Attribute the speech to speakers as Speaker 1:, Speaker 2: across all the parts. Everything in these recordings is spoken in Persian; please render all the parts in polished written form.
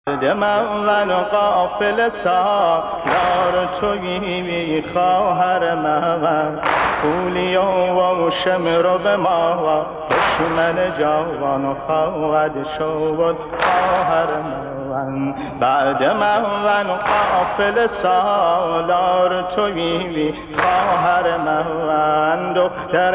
Speaker 1: من قافل سالار تویی خواهر من خولی و شمر به ما دشمن جوان خواهد شد خواهر من بعد من قافل سالار تویی خواهر من دختر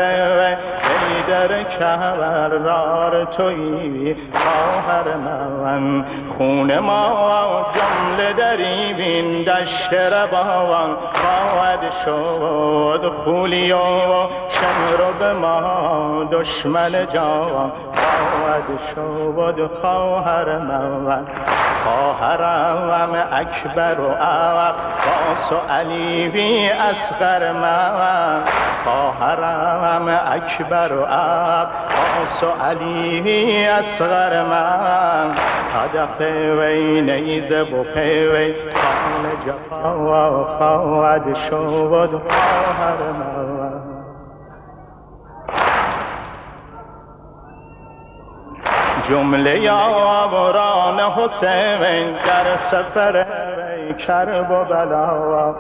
Speaker 1: در کبرار تویی خواهر من خون ما جمله دری بین دشت رباوان خواهد شد خولی و شمر به ما دشمن جوان خواهد شد خواهر من خواهرم اکبر و عباس و علی اصغر من خواهرم اکبر و عباس و علی اصغر من هدف وی نیزه و پیوی خان جفا و خواهد شد خواهر من جمله یاوران حسین در سفر کرب و بلا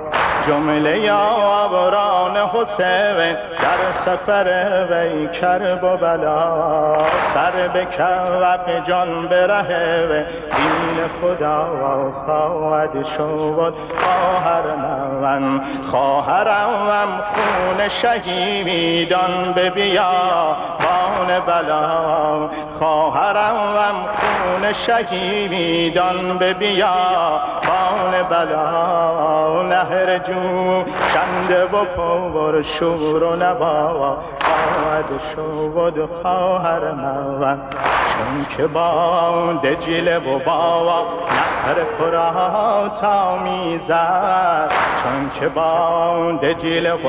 Speaker 1: جمله یاوران حسین در سفر وی کرب و بلا سر به کوف جان بره و دین خدا و خواهد شد خواهر من خواهرم خون شهیدان به بیابان بلا خواهرم خون شهیدان به بیابان بلا نهر جو شنده و پر شور و نوا خواهد شد خواهر من چون که با دجله و با نهر فرات آمیزد چون که با دجله و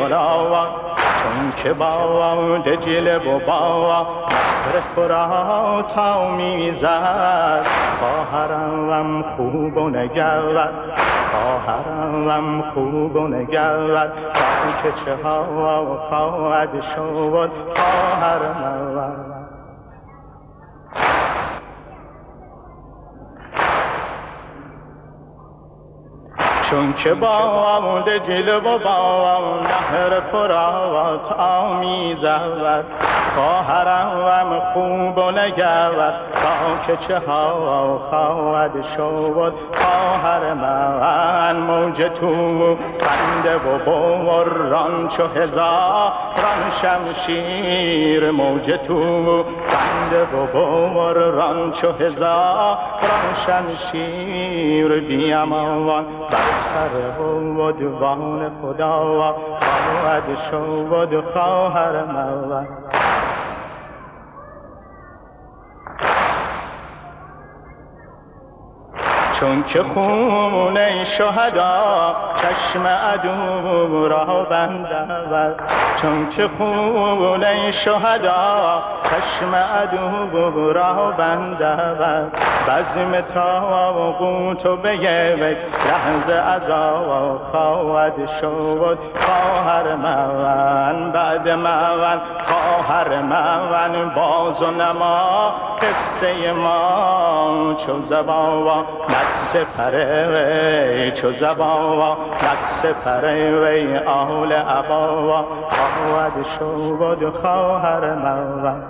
Speaker 1: چون که با دجله و با نهر فرات آمیزد خواهرم خوب و نگرد خواهرم خوب و نگرد که چه ها خواهد شد خواهر من چون که با دجله و با نهر فرات آمیزد خواهرم خوب و نگرد که چه ها خواهد شد خواهر من موج تو خنده و بران چو هزاران شمشیر موج تو خنده و بران چو هزاران شمشیر بیامان بر سر و دوان خدا خواهد شد خواهر من چون که خون شهدا چشم عدو را بندد چون که خون شهدا چشم عدو را بندد بزم طاغوت و به یک لحظه عذاب خواهد شد خواهر من بعد من خواهر من باز و نما قصه ما چو زبان سپره وی چو زبان سپره وی آل عبا خواهد شد خواهر من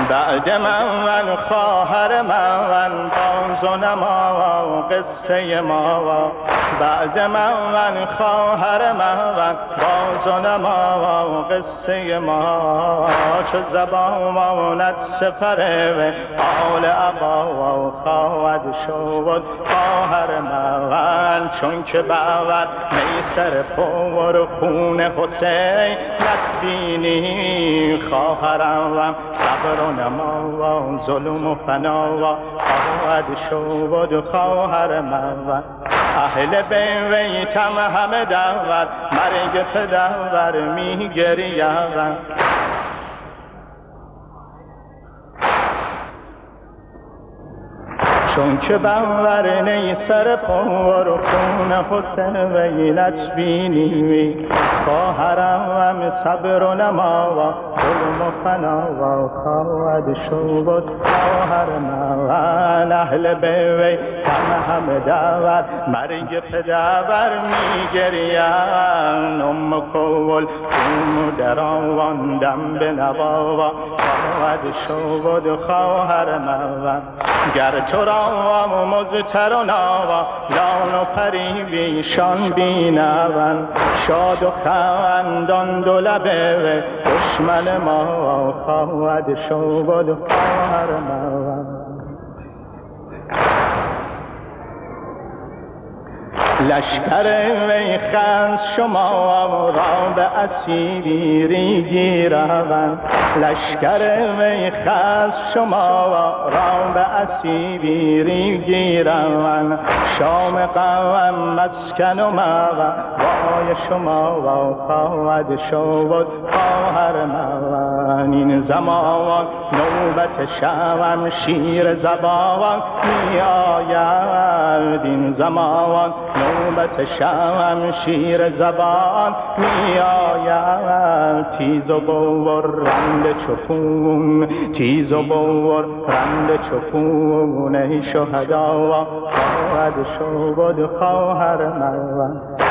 Speaker 1: بعد من خواهر من باز و نما قصه ما بعد من خواهر من باز و نما قصه ما چو زبان سپره و آل عبا خواهد شد خواهر من چون که بعد میسر پر خون حسین نبینی خواهرم صبر و نما ظلم و فنا خواهد شد خواهر من اهل بیتم همه دور مرگ پدر می گریم چون که باور نی سر پر و خون حسین ویلت بینی خواهرم صبر و نما و ظلم و فنا و خواهد شد خواهر من اهل بیوی همه دور مرگ پدر میگریم کول در آواندم به نوا خواهد شد خواهر من گر تو را مزتر و نوا لان و پری بیشان بینون شاد و خندان دو لبه دشمن ما خواهد شد خواهر من لشکر وی خز شما را به اسیری گیرند لشکر وی خز شما را به اسیری گیرند شام قوم مسکن و موا وای شما خواهد شد خواهر من این زمان نوبت شوم شیر زبان می آید این زمان نوبت شوم شیر زبان می آید تیز و بورند چخون تیز و بورند چخون ای شهدا خواهد شد خواهر من